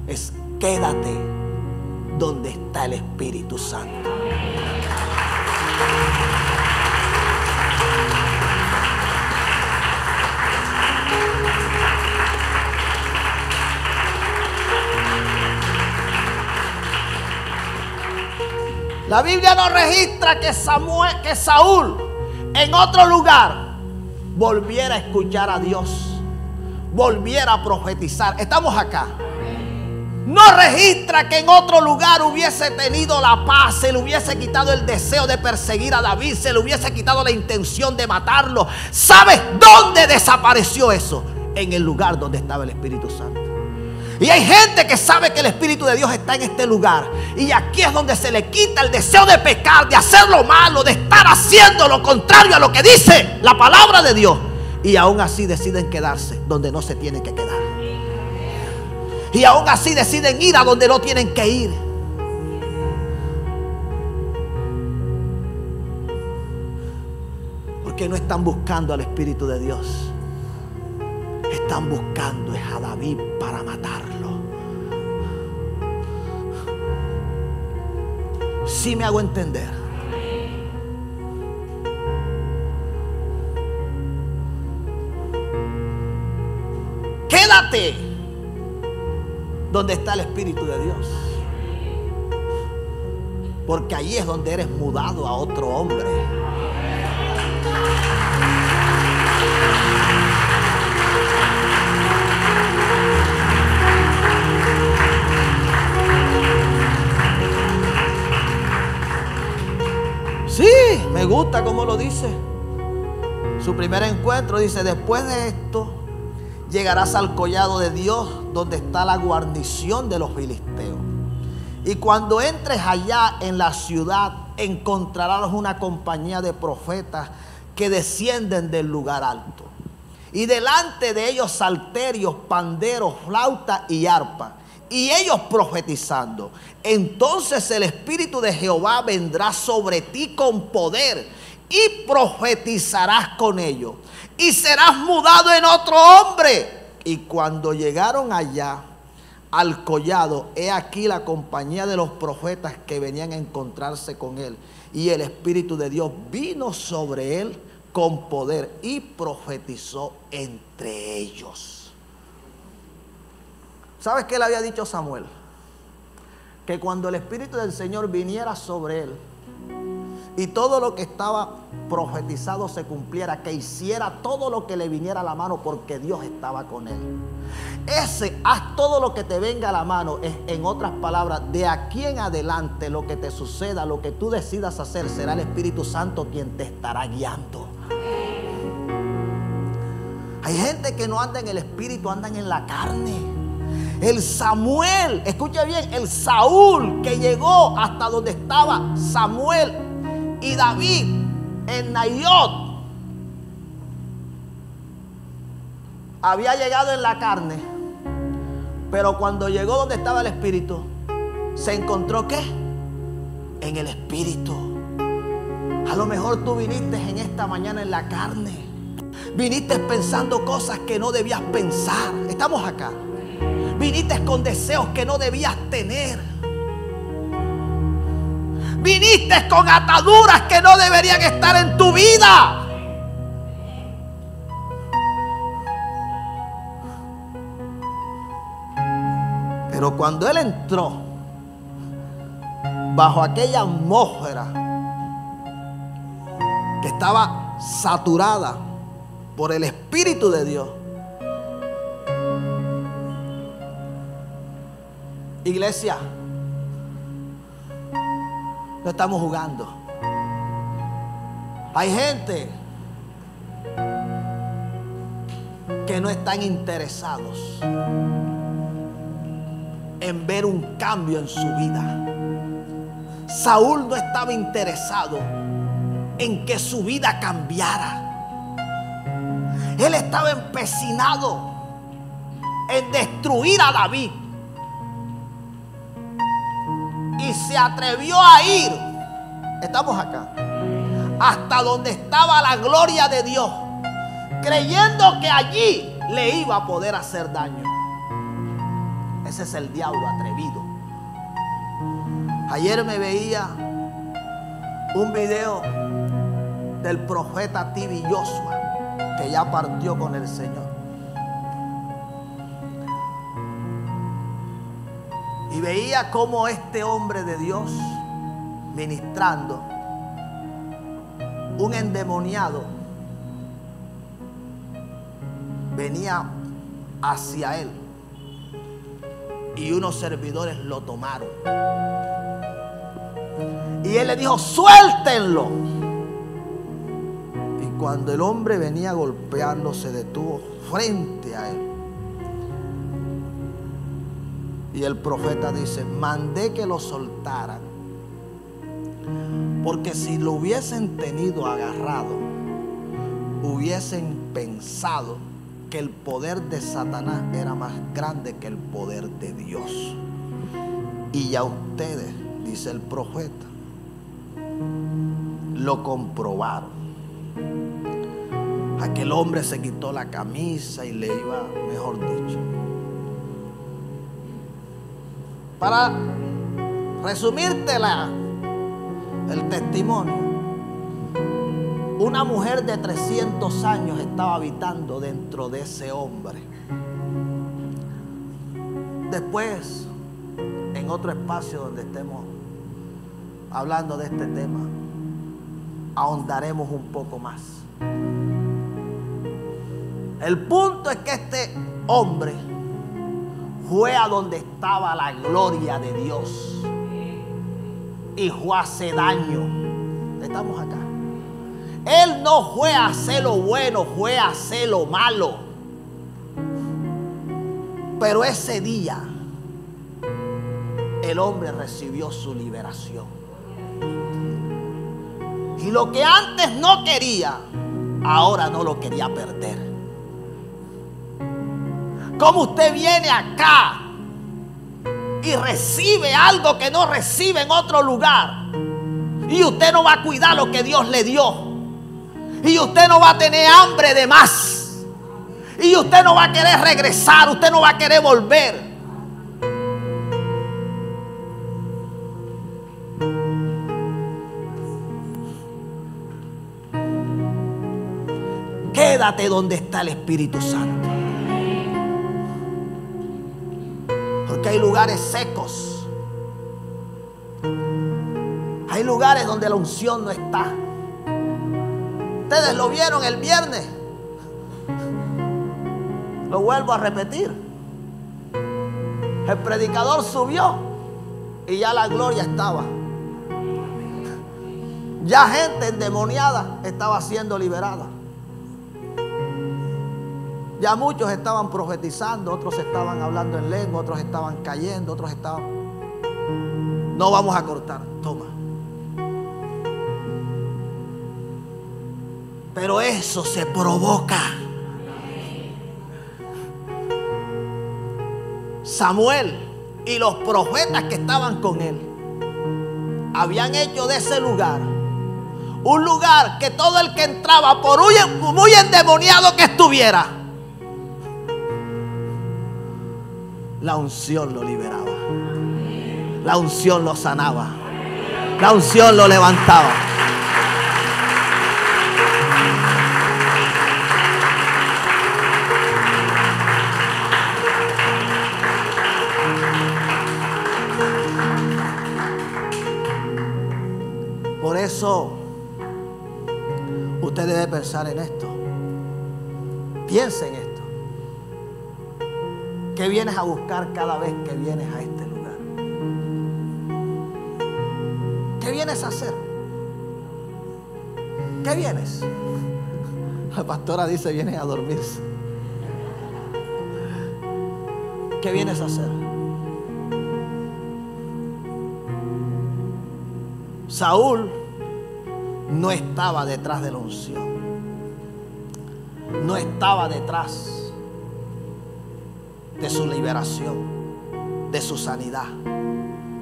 es: quédate donde está el Espíritu Santo. La Biblia no registra que Saúl en otro lugar volviera a escuchar a Dios, volviera a profetizar. Estamos acá. No registra que en otro lugar hubiese tenido la paz, se le hubiese quitado el deseo de perseguir a David, se le hubiese quitado la intención de matarlo. ¿Sabes dónde desapareció eso? En el lugar donde estaba el Espíritu Santo. Y hay gente que sabe que el Espíritu de Dios está en este lugar. Y aquí es donde se le quita el deseo de pecar, de hacer lo malo, de estar haciendo lo contrario a lo que dice la palabra de Dios. Y aún así deciden quedarse donde no se tienen que quedar. Y aún así deciden ir a donde no tienen que ir. Porque no están buscando al Espíritu de Dios. Están buscando a David para matarlo. ¿Sí me hago entender? Quédate donde está el Espíritu de Dios. Porque allí es donde eres mudado a otro hombre. Sí, me gusta cómo lo dice. Su primer encuentro dice: después de esto llegarás al collado de Dios, donde está la guarnición de los filisteos. Y cuando entres allá en la ciudad, encontrarás una compañía de profetas que descienden del lugar alto. Y delante de ellos salterios, panderos, flauta y arpa. Y ellos profetizando. Entonces el Espíritu de Jehová vendrá sobre ti con poder, y profetizarás con ellos, y serás mudado en otro hombre. Y cuando llegaron allá al collado, he aquí la compañía de los profetas que venían a encontrarse con él. Y el Espíritu de Dios vino sobre él con poder, y profetizó entre ellos. ¿Sabes qué le había dicho Samuel? Que cuando el Espíritu del Señor viniera sobre él y todo lo que estaba profetizado se cumpliera, que hiciera todo lo que le viniera a la mano, porque Dios estaba con él. Haz todo lo que te venga a la mano. En otras palabras, de aquí en adelante lo que te suceda, lo que tú decidas hacer, será el Espíritu Santo quien te estará guiando. Hay gente que no anda en el Espíritu, andan en la carne. El Samuel, escucha bien, el Saúl que llegó hasta donde estaba Samuel y David en Naiot, había llegado en la carne, pero cuando llegó donde estaba el Espíritu, se encontró ¿qué? En el Espíritu. A lo mejor tú viniste en esta mañana en la carne, viniste pensando cosas que no debías pensar. Estamos acá. Viniste con deseos que no debías tener. Viniste con ataduras que no deberían estar en tu vida. Pero cuando él entró bajo aquella atmósfera que estaba saturada por el Espíritu de Dios, iglesia, no estamos jugando. Hay gente que no están interesados en ver un cambio en su vida. Saúl no estaba interesado en que su vida cambiara. Él estaba empecinado en destruir a David. Y se atrevió a ir, estamos acá, hasta donde estaba la gloria de Dios, creyendo que allí le iba a poder hacer daño. Ese es el diablo atrevido. Ayer me veía un video del profeta T.B. Joshua, que ya partió con el Señor. Y veía cómo este hombre de Dios, ministrando, un endemoniado venía hacia él y unos servidores lo tomaron. Y él le dijo: suéltenlo. Y cuando el hombre venía golpeando, se detuvo frente a él. Y el profeta dice: mandé que lo soltaran, porque si lo hubiesen tenido agarrado, hubiesen pensado que el poder de Satanás era más grande que el poder de Dios. Y ya ustedes, dice el profeta, lo comprobaron. Aquel hombre se quitó la camisa y le iba, mejor dicho. Para resumirte el testimonio, una mujer de 300 años estaba habitando dentro de ese hombre. Después, en otro espacio donde estemos hablando de este tema, ahondaremos un poco más. El punto es que este hombre fue a donde estaba la gloria de Dios y fue a hacer daño. Estamos acá. Él no fue a hacer lo bueno, fue a hacer lo malo. Pero ese día el hombre recibió su liberación. Y lo que antes no quería, ahora no lo quería perder. Como usted viene acá y recibe algo que no recibe en otro lugar, y usted no va a cuidar lo que Dios le dio, y usted no va a tener hambre de más, y usted no va a querer regresar, usted no va a querer volver. Quédate donde está el Espíritu Santo. Porque hay lugares secos. Hay lugares donde la unción no está. Ustedes lo vieron el viernes. Lo vuelvo a repetir. El predicador subió y ya la gloria estaba. Ya gente endemoniada estaba siendo liberada. Ya muchos estaban profetizando, otros estaban hablando en lengua, otros estaban cayendo, otros estaban... No vamos a cortar, toma. Pero eso se provoca. Samuel y los profetas que estaban con él habían hecho de ese lugar un lugar que todo el que entraba, por muy endemoniado que estuviera, la unción lo liberaba. La unción lo sanaba. La unción lo levantaba. Por eso usted debe pensar en esto. Piense en esto. ¿Qué vienes a buscar cada vez que vienes a este lugar? ¿Qué vienes a hacer? ¿Qué vienes? La pastora dice: vienes a dormirse. ¿Qué vienes a hacer? Saúl no estaba detrás de la unción. No estaba detrás de su liberación, de su sanidad,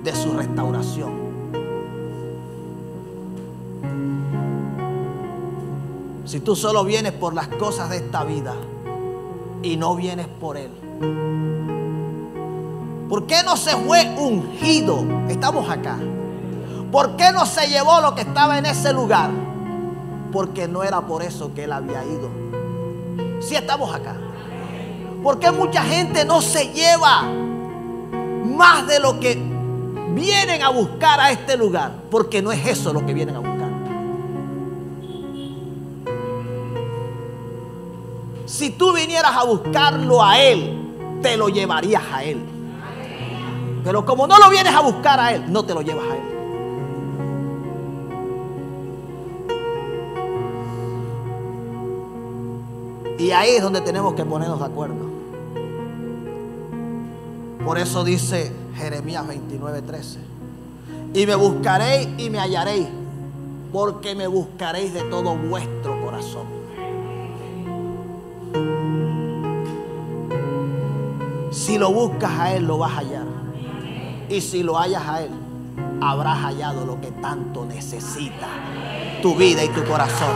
de su restauración. Si tú solo vienes por las cosas de esta vida y no vienes por Él, ¿por qué no se fue ungido? Estamos acá. ¿Por qué no se llevó lo que estaba en ese lugar? Porque no era por eso que Él había ido. Si estamos acá. ¿Por qué mucha gente no se lleva más de lo que vienen a buscar a este lugar? Porque no es eso lo que vienen a buscar. Si tú vinieras a buscarlo a Él, te lo llevarías a Él. Pero como no lo vienes a buscar a Él, no te lo llevas a Él. Y ahí es donde tenemos que ponernos de acuerdo. Por eso dice Jeremías 29:13: y me buscaréis y me hallaréis, porque me buscaréis de todo vuestro corazón. Si lo buscas a Él, lo vas a hallar. Y si lo hallas a Él, habrás hallado lo que tanto necesita tu vida y tu corazón.